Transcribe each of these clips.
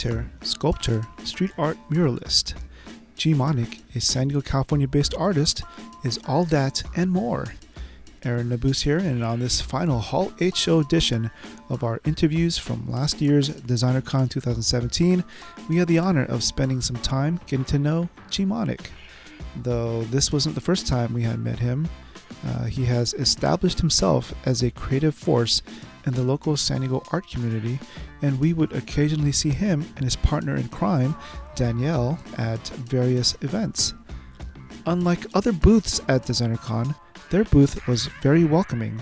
painter, sculptor, street art muralist. Gmonik, a San Diego, California-based artist, is all that and more. Aaron Nabus here, and on this final Hall H Show edition of our interviews from last year's DesignerCon 2017, we had the honor of spending some time getting to know Gmonik. Though this wasn't the first time we had met him, he has established himself as a creative force in the local San Diego art community, and we would occasionally see him and his partner in crime, Danielle, at various events. Unlike other booths at DesignerCon, their booth was very welcoming,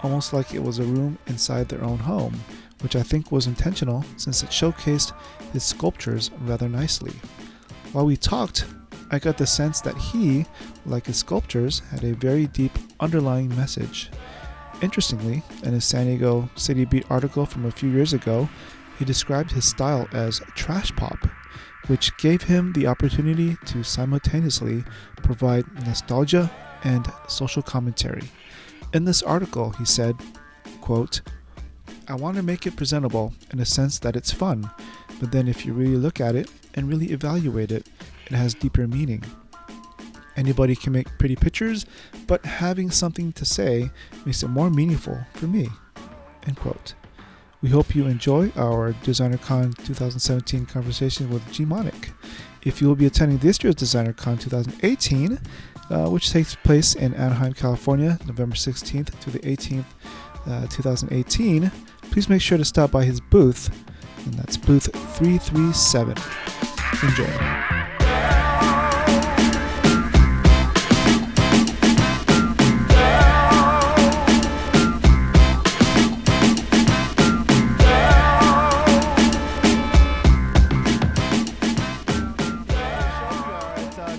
almost like it was a room inside their own home, which I think was intentional since it showcased his sculptures rather nicely. While we talked, I got the sense that he, like his sculptures, had a very deep underlying message. Interestingly, in his San Diego City Beat article from a few years ago, he described his style as trash pop, which gave him the opportunity to simultaneously provide nostalgia and social commentary. In this article, he said, quote, "I want to make it presentable in a sense that it's fun, but then if you really look at it and really evaluate it, it has deeper meaning. Anybody can make pretty pictures, but having something to say makes it more meaningful for me." End quote. We hope you enjoy our DesignerCon 2017 conversation with Gmonik. If you will be attending this year's DesignerCon 2018, which takes place in Anaheim, California, November 16th to the 18th, 2018, please make sure to stop by his booth, and that's booth 337. Enjoy.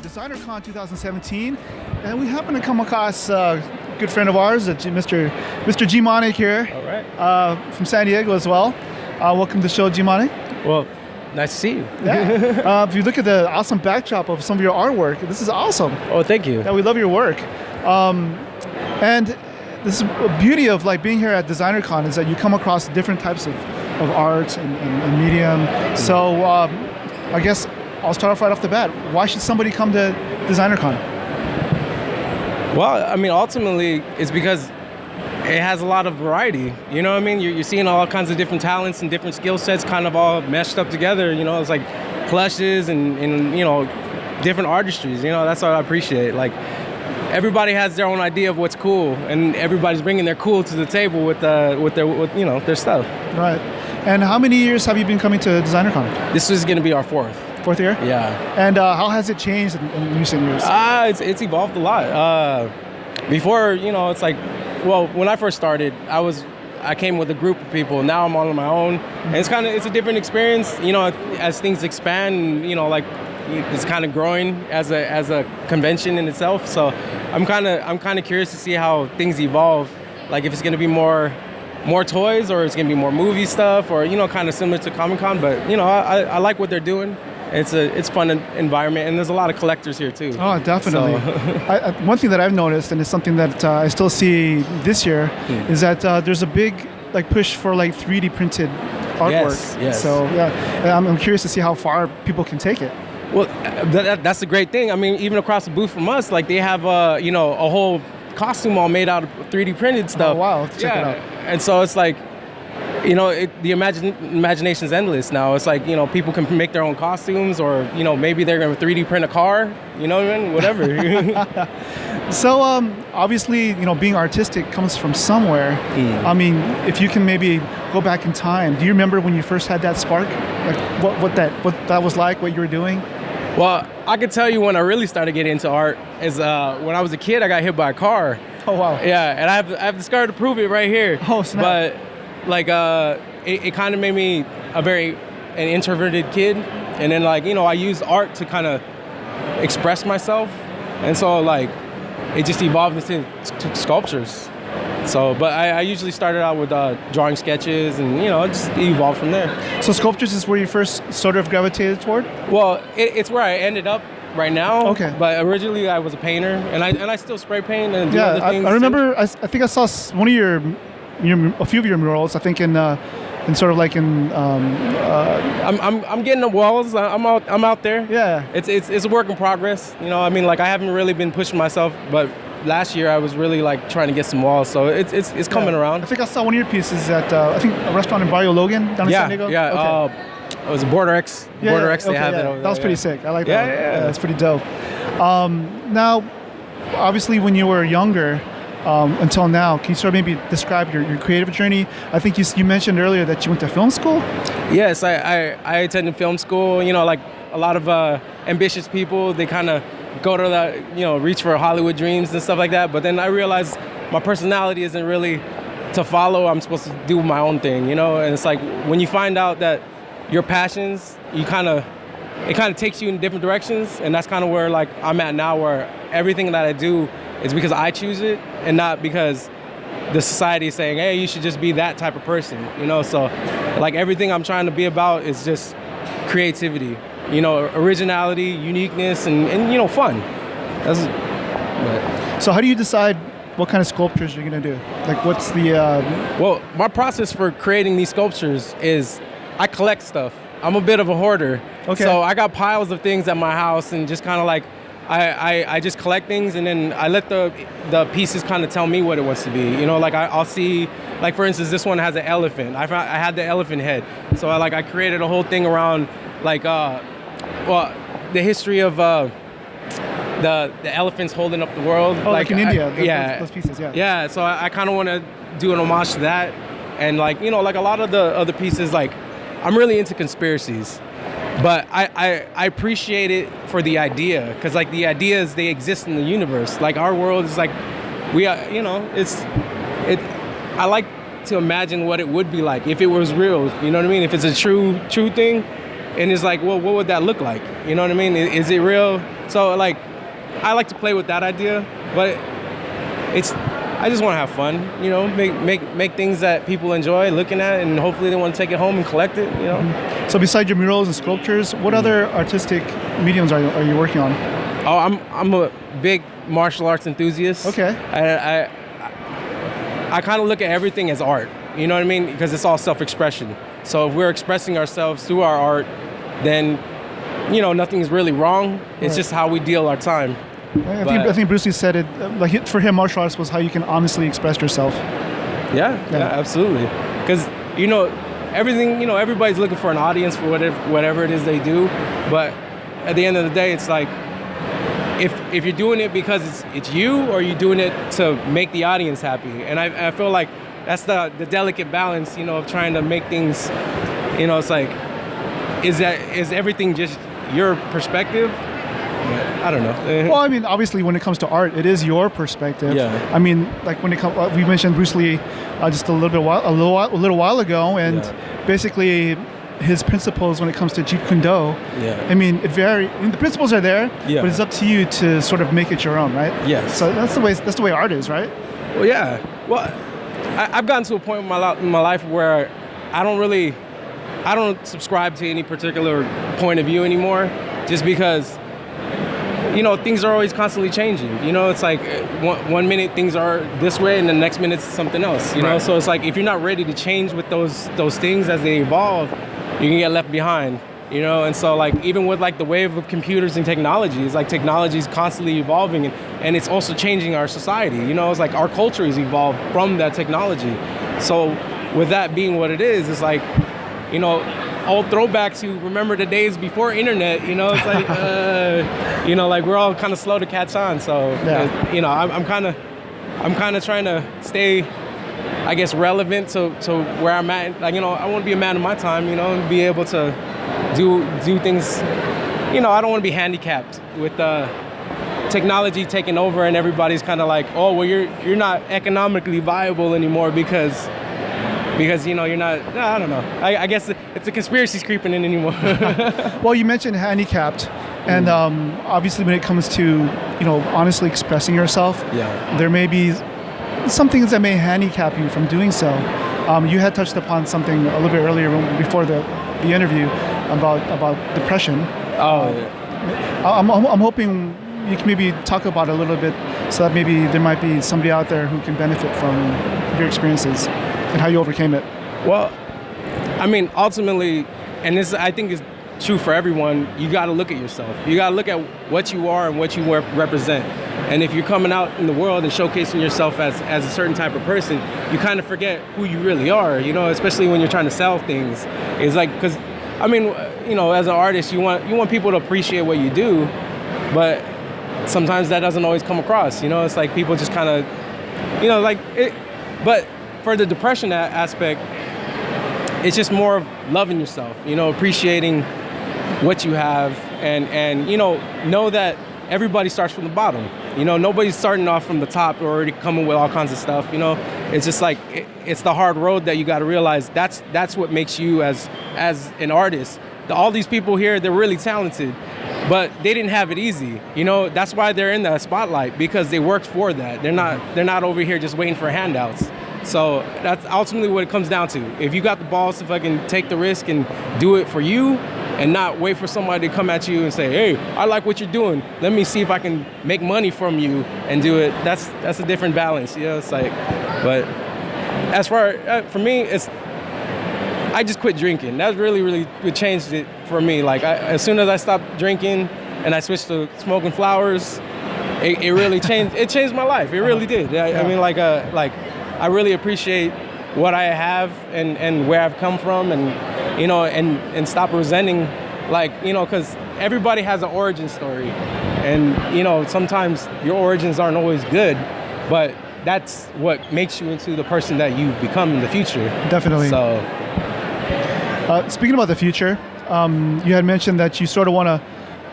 DesignerCon 2017, and we happen to come across a good friend of ours, Mr. Gmonik here. All right. From San Diego as well. Welcome to the show, Gmonik. Well, nice to see you. Yeah. If you look at the awesome backdrop of some of your artwork, this is awesome. Oh, thank you. Yeah, we love your work. And this is the beauty of like being here at DesignerCon is that you come across different types of art and medium. So I guess I'll start off right off the bat. Why should somebody come to DesignerCon? Well, I mean, ultimately, it's because it has a lot of variety. You know what I mean? You're seeing all kinds of different talents and different skill sets kind of all meshed up together. You know, it's like plushes and you know, different artistries. You know, that's what I appreciate. Like, everybody has their own idea of what's cool, and everybody's bringing their cool to the table with you know, their stuff. Right. And how many years have you been coming to DesignerCon? This is going to be our fourth. Fourth year? Yeah. And how has it changed in recent years? It's evolved a lot. Before, you know, it's like, well, when I first started, I came with a group of people. Now I'm all on my own, and it's a different experience. You know, as things expand, you know, like it's kind of growing as a convention in itself. So I'm kind of curious to see how things evolve. Like if it's going to be more toys, or it's going to be more movie stuff, or, you know, kind of similar to Comic-Con. But, you know, I like what they're doing. It's a fun environment, and there's a lot of collectors here too. Oh, definitely. So. One thing that I've noticed, and it's something that I still see this year, is that there's a big like push for like 3D printed artwork. Yes. So yeah, I'm curious to see how far people can take it. Well, that's a great thing. I mean, even across the booth from us, like they have you know, a whole costume all made out of 3D printed stuff. Oh wow, let's check it out. And so it's like, you know, the imagination's endless now. It's like, you know, people can make their own costumes, or, you know, maybe they're going to 3D print a car, you know what I mean? Whatever. So, obviously, you know, being artistic comes from somewhere. I mean, if you can maybe go back in time, do you remember when you first had that spark? Like what that was like, what you were doing? Well, I could tell you when I really started getting into art is when I was a kid, I got hit by a car. Oh, wow. Yeah, and I have the scar to prove it right here. Oh, snap. But like it kind of made me an introverted kid, and then, like, you know, I used art to kind of express myself, and so like it just evolved into sculptures. So, but I usually started out with drawing sketches, and, you know, it just evolved from there. So sculptures is where you first sort of gravitated toward? Well, it's where I ended up right now. Okay. But originally I was a painter, and I still spray paint and do other things. I remember. I think I saw one of a few of your murals. I think in And sort of like in I'm getting the walls. I'm out there. Yeah. It's a work in progress. You know, I mean, like I haven't really been pushing myself, but last year I was really like trying to get some walls. So it's coming around. I think I saw one of your pieces at I think a restaurant in Barrio Logan down in San Diego. Yeah. Okay. It was Border X. Border X. They have it over there. That was pretty sick. I like that. Yeah. That's pretty dope. Now, obviously, when you were younger. Until now, can you sort of maybe describe your creative journey? I think you mentioned earlier that you went to film school? Yes, I attended film school. You know, like a lot of ambitious people, they kind of go to the, you know, reach for Hollywood dreams and stuff like that. But then I realized my personality isn't really to follow. I'm supposed to do my own thing, you know? And it's like when you find out that your passions, it kind of takes you in different directions. And that's kind of where like I'm at now, where everything that I do is because I choose it and not because the society is saying, hey, you should just be that type of person, you know? So like everything I'm trying to be about is just creativity, you know, originality, uniqueness, and you know, fun. So how do you decide what kind of sculptures you're gonna do? Like what's the... Well, my process for creating these sculptures is I collect stuff. I'm a bit of a hoarder. Okay. So I got piles of things at my house and just kind of like, I just collect things and then I let the pieces kind of tell me what it wants to be. You know, like I'll see, like for instance, this one has an elephant. I had the elephant head. So I created a whole thing around like, well, the history of the elephants holding up the world. Oh, like in India, yeah. Those pieces, yeah. Yeah, so I kind of want to do an homage to that. And like, you know, like a lot of the other pieces, like I'm really into conspiracies. But I appreciate it for the idea, because like the ideas, they exist in the universe. Like our world is like, we are, you know, I like to imagine what it would be like if it was real, you know what I mean? If it's a true thing, and it's like, well, what would that look like? You know what I mean? Is it real? So like, I like to play with that idea, but I just want to have fun, you know, make things that people enjoy looking at, and hopefully they want to take it home and collect it, you know. So besides your murals and sculptures, what other artistic mediums are you working on? Oh, I'm a big martial arts enthusiast. Okay. I kind of look at everything as art, you know what I mean? Because it's all self-expression. So if we're expressing ourselves through our art, then, you know, nothing's really wrong. It's just how we deal our time. I think Bruce Lee said it, like for him, martial arts was how you can honestly express yourself. Yeah, absolutely. Because, you know, everything, you know, everybody's looking for an audience for whatever it is they do. But at the end of the day, it's like, if you're doing it because it's you, or you're doing it to make the audience happy. And I feel like that's the delicate balance, you know, of trying to make things, you know, it's like, is everything just your perspective? I don't know. Well, I mean, obviously, when it comes to art, it is your perspective. Yeah. I mean, like when it comes, we mentioned Bruce Lee just a little while ago, and basically his principles when it comes to Jeet Kune Do. Yeah. I mean, the principles are there, but it's up to you to sort of make it your own, right? Yes. So that's the way art is, right? Well, yeah. Well, I've gotten to a point in my life where I don't subscribe to any particular point of view anymore, just because, you know, things are always constantly changing. You know, it's like one minute things are this way and the next minute it's something else, you know? So it's like, if you're not ready to change with those things as they evolve, you can get left behind, you know? And so like, even with like the wave of computers and technology, it's like technology is constantly evolving, and it's also changing our society. You know, it's like our culture is evolved from that technology. So with that being what it is, it's like, you know, old throwback to remember the days before internet, you know, it's like, you know, like we're all kind of slow to catch on. So, you know, I'm kind of trying to stay, I guess, relevant to where I'm at. Like, you know, I want to be a man of my time, you know, and be able to do things, you know, I don't want to be handicapped with technology taking over and everybody's kind of like, oh, well, you're not economically viable anymore because, you know, you're not, I don't know. I guess if the conspiracy's creeping in anymore. Well, you mentioned handicapped, and obviously when it comes to, you know, honestly expressing yourself, there may be some things that may handicap you from doing so. You had touched upon something a little bit earlier before the interview about depression. I'm hoping you can maybe talk about it a little bit, so that maybe there might be somebody out there who can benefit from your experiences and how you overcame it. Well, I mean, ultimately, and this I think is true for everyone, you got to look at yourself. You got to look at what you are and what you represent. And if you're coming out in the world and showcasing yourself as a certain type of person, you kind of forget who you really are, you know, especially when you're trying to sell things. It's like, because, I mean, you know, as an artist, you want people to appreciate what you do, but sometimes that doesn't always come across, you know? It's like people just kind of, you know, like, but for the depression aspect, it's just more of loving yourself, you know, appreciating what you have, and you know that everybody starts from the bottom. You know, nobody's starting off from the top or already coming with all kinds of stuff, you know? It's just like, it's the hard road that you got to realize that's what makes you as an artist. All these people here, they're really talented, but they didn't have it easy. You know, that's why they're in the spotlight, because they worked for that. They're not over here just waiting for handouts. So that's ultimately what it comes down to. If you got the balls to fucking take the risk and do it for you, and not wait for somebody to come at you and say, hey, I like what you're doing, let me see if I can make money from you and do it. That's a different balance, you know? It's like, but as for me, I just quit drinking. That really what changed it for me. Like, as soon as I stopped drinking and I switched to smoking flowers, it really changed. It changed my life. It really did. I mean, like I really appreciate what I have and where I've come from, and you know, and stop resenting, like, you know, because everybody has an origin story, and you know, sometimes your origins aren't always good, but that's what makes you into the person that you become in the future. Definitely. So, speaking about the future, you had mentioned that you sort of want to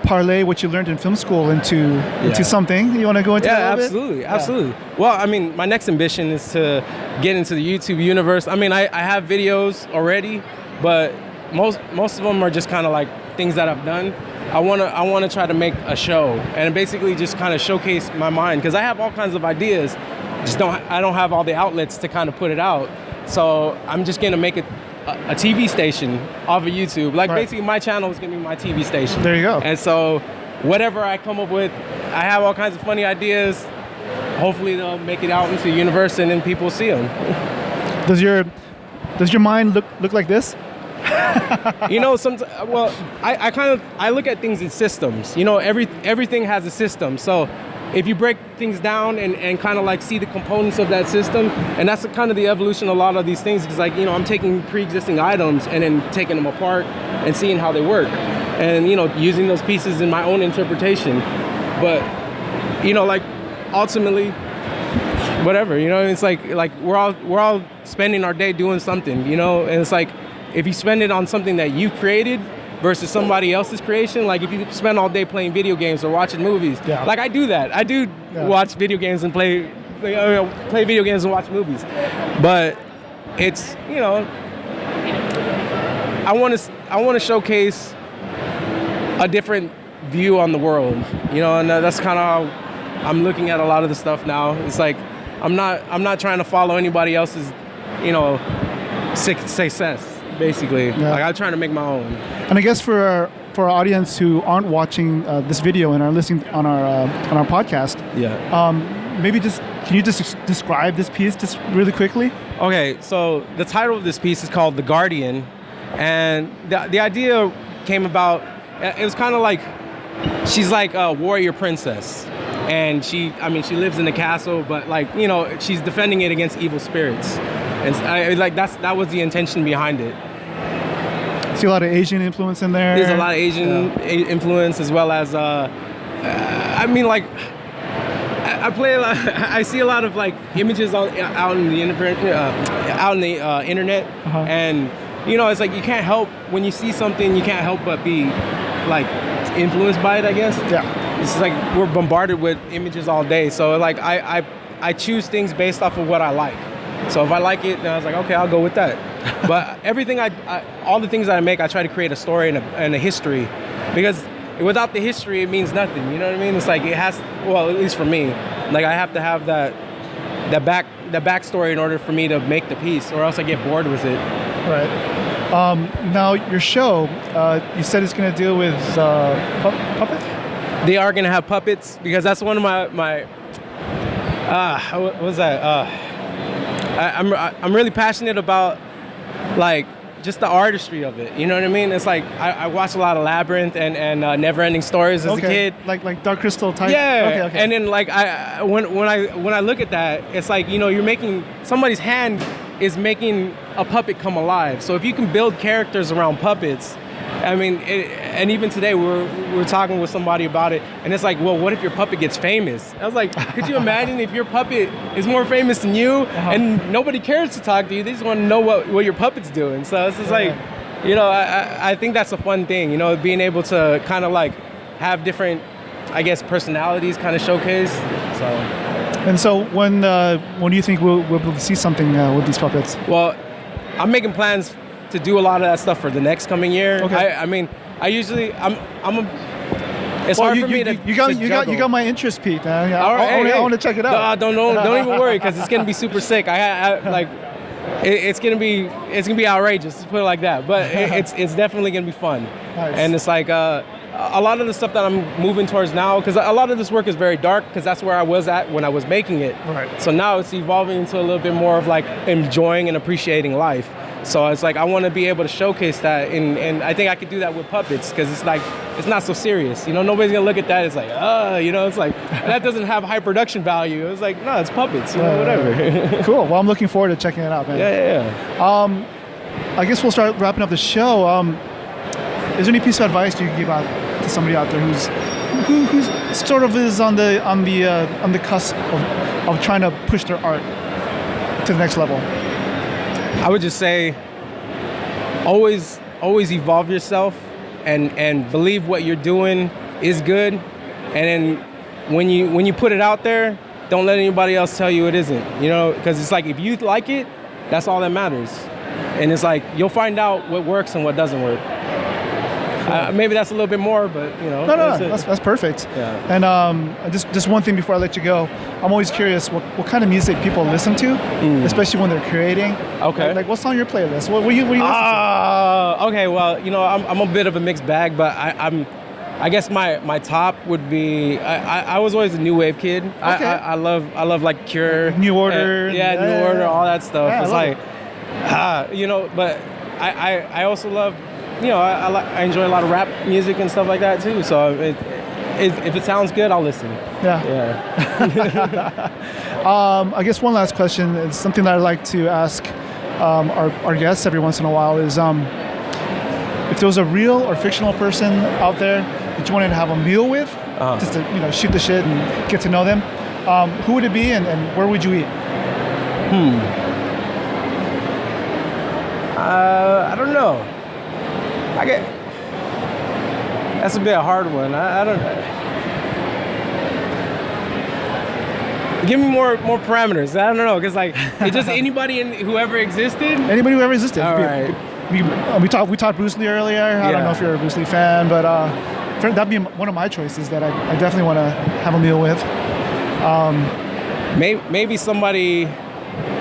parlay what you learned in film school into something. You want to go into that a little bit? Absolutely. Well, I mean, my next ambition is to get into the YouTube universe. I mean, I have videos already, but most of them are just kind of like things that I've done. I want to try to make a show and basically just kind of showcase my mind, because I have all kinds of ideas, I don't have all the outlets to kind of put it out. So I'm just gonna make it a TV station off of YouTube. Like, basically my channel is gonna be my TV station. There you go. And so whatever I come up with, I have all kinds of funny ideas. Hopefully they'll make it out into the universe and then people see them. Does your mind look like this? You know, I look at things in systems. You know, everything has a system. So if you break things down and kind of like see the components of that system, and that's kind of the evolution of a lot of these things, because like, you know, I'm taking pre-existing items and then taking them apart and seeing how they work, and you know, using those pieces in my own interpretation. But you know, like, ultimately, whatever, you know, it's like we're all spending our day doing something, you know, and it's like, if you spend it on something that you created versus somebody else's creation, like if you spend all day playing video games or watching movies, like I do that. I do watch video games and play video games and watch movies. But it's, you know, I want to showcase a different view on the world, you know, and that's kind of how I'm looking at a lot of the stuff now. It's like I'm not trying to follow anybody else's, you know, success. Basically, like I'm trying to make my own. And I guess for our audience who aren't watching this video and are listening on our podcast, maybe can you just describe this piece just really quickly? Okay, so the title of this piece is called The Guardian, and the idea came about. It was kind of like, she's like a warrior princess, and she lives in a castle, but like, you know, she's defending it against evil spirits. And that was the intention behind it. See a lot of Asian influence in there. There's a lot of Asian influence, as well as I mean, like, I play a lot. I see a lot of like images out in the internet, and you know, it's like you can't help, when you see something, you can't help but be like influenced by it, I guess. Yeah. It's like we're bombarded with images all day, so like I choose things based off of what I like. So if I like it, then I was like, okay, I'll go with that. But everything all the things that I make, I try to create a story and a history, because without the history, it means nothing. You know what I mean? It's like it has, well, at least for me, like I have to have that backstory in order for me to make the piece, or else I get bored with it. Right. Now your show, you said it's going to deal with puppets? They are going to have puppets, because that's one of my what was that? I'm really passionate about like just the artistry of it. You know what I mean? It's like I watched a lot of Labyrinth and Never-Ending Stories as a kid. Like Dark Crystal type. Yeah. Okay. And then like when I look at that, it's like, you know, you're making somebody's hand is making a puppet come alive. So if you can build characters around puppets, I mean, and even today we're talking with somebody about it, and it's like, well, what if your puppet gets famous? I was like, could you imagine if your puppet is more famous than you, and nobody cares to talk to you? They just want to know what your puppet's doing. So it's just like, you know, I think that's a fun thing, you know, being able to kind of like have different, I guess, personalities kind of showcase. So. And so when do you think we'll be able to see something with these puppets? Well, I'm making plans to do a lot of that stuff for the next coming year. Okay. I mean, I usually it's hard for me to you got my interest piqued. I want to check it out. No, don't even worry, because it's gonna be super sick. I like it's gonna be outrageous, to put it like that. But it's definitely gonna be fun. Nice. And it's like a lot of the stuff that I'm moving towards now, because a lot of this work is very dark, because that's where I was at when I was making it. Right. So now it's evolving into a little bit more of like enjoying and appreciating life. So it's like I want to be able to showcase that, and I think I could do that with puppets, because it's like it's not so serious. You know, nobody's gonna look at that. It's like, you know, it's like that doesn't have high production value. It's like, no, it's puppets. You know, whatever. Cool. Well, I'm looking forward to checking it out, man. Yeah. I guess we'll start wrapping up the show. Is there any piece of advice you can give out to somebody out there who's sort of is on the cusp of trying to push their art to the next level? I would just say, always evolve yourself, and believe what you're doing is good. And then when you put it out there, don't let anybody else tell you it isn't. You know, because it's like if you like it, that's all that matters. And it's like you'll find out what works and what doesn't work. Maybe that's a little bit more, but you know. No, that's perfect. Yeah. And just one thing before I let you go, I'm always curious what kind of music people listen to, especially when they're creating. Okay. Like what's on your playlist? What do you listen to? Okay. Well, you know, I'm a bit of a mixed bag, but I guess my top would be I was always a new wave kid. Okay. I love like Cure, New Order. New Order, all that stuff. Yeah, it's like, you know, but I also love. You know, I enjoy a lot of rap music and stuff like that too. So if it sounds good, I'll listen. Yeah. I guess one last question. It's something that I like to ask our guests every once in a while is if there was a real or fictional person out there that you wanted to have a meal with, just to shoot the shit and get to know them, who would it be and where would you eat? I don't know. That's a bit hard one. I don't know. Give me more parameters. I don't know, because like it's just anybody whoever existed. Anybody who ever existed. All right. We talked Bruce Lee earlier. I don't know if you're a Bruce Lee fan, but that'd be one of my choices that I definitely want to have a meal with. Maybe somebody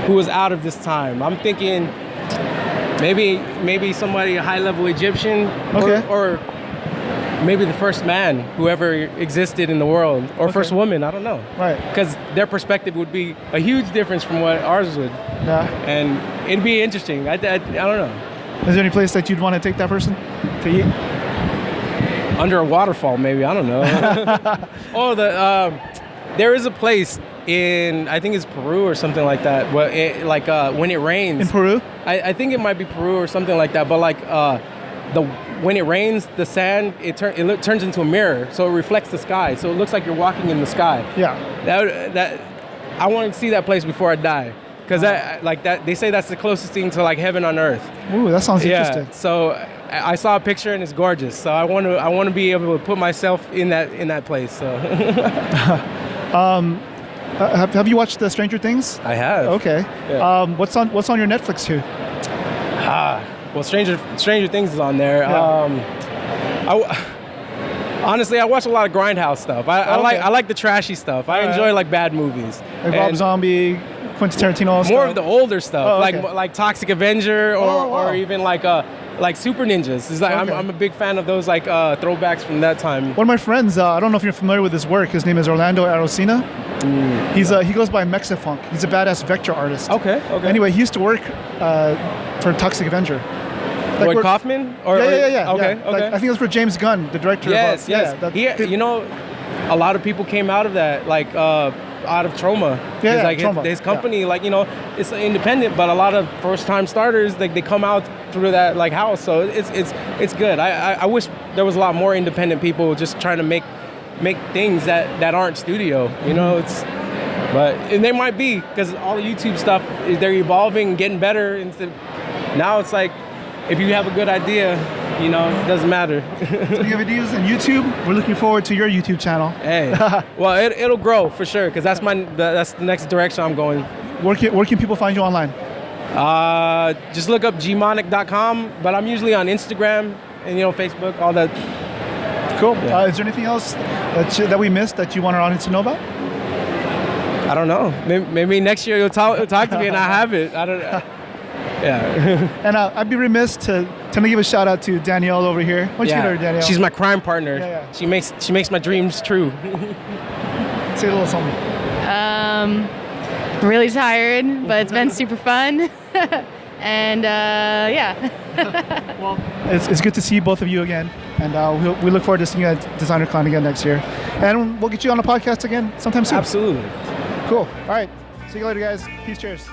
who was out of this time. I'm thinking. Maybe somebody, a high-level Egyptian, or maybe the first man who ever existed in the world, or first woman, I don't know. Right. Because their perspective would be a huge difference from what ours would. Yeah. And it'd be interesting. I don't know. Is there any place that you'd want to take that person to eat? Under a waterfall, maybe. I don't know. There is a place in, I think it's Peru or something like that, but when it rains. In Peru? I think it might be Peru or something like that, but like when it rains, the sand, it turns into a mirror, so it reflects the sky, so it looks like you're walking in the sky. Yeah. That I want to see that place before I die, because they say that's the closest thing to like heaven on earth. Ooh, that sounds interesting. So I saw a picture and it's gorgeous, so I want to be able to put myself in that place. So. Have you watched the Stranger Things? I have. Okay. Yeah. What's on your Netflix too? Well, Stranger Things is on there. Yeah. Honestly, I watch a lot of Grindhouse stuff. I like the trashy stuff. I enjoy like bad movies. Like Rob Zombie, Quentin Tarantino. More of the older stuff, like Toxic Avenger, or even like Super Ninjas. It's like I'm a big fan of those like throwbacks from that time. One of my friends, I don't know if you're familiar with his work. His name is Orlando Arocena. He goes by Mexifunk. He's a badass vector artist. Okay. Anyway, he used to work for Toxic Avenger. Lloyd Kaufman? Yeah. Okay. Like, I think it was for James Gunn, the director. Yes. A lot of people came out of that, like out of Trauma. Trauma. His company, it's independent, but a lot of first-time starters, like they come out through that like house. So it's good. I wish there was a lot more independent people just trying to make things that aren't studio. And they might be, because all the YouTube stuff they're evolving and getting better. Now it's like, if you have a good idea, it doesn't matter. So you have ideas on YouTube. We're looking forward to your YouTube channel. Hey, well, it'll grow for sure, because that's the next direction I'm going. Where can people find you online? Just look up gmonik.com, but I'm usually on Instagram and Facebook, all that. Cool. Yeah. Is there anything else that we missed that you want our audience to know about? I don't know. Maybe next year you'll talk to me and I have it. I don't know. Yeah. And I'd be remiss to give a shout out to Danielle over here. Why don't you get her, Danielle? She's my crime partner. Yeah. She makes my dreams true. Say a little something. Really tired, but it's been super fun. And Well, it's good to see both of you again, and we look forward to seeing you at DesignerCon again next year. And we'll get you on the podcast again sometime soon. Absolutely. Cool. All right. See you later, guys. Peace. Cheers.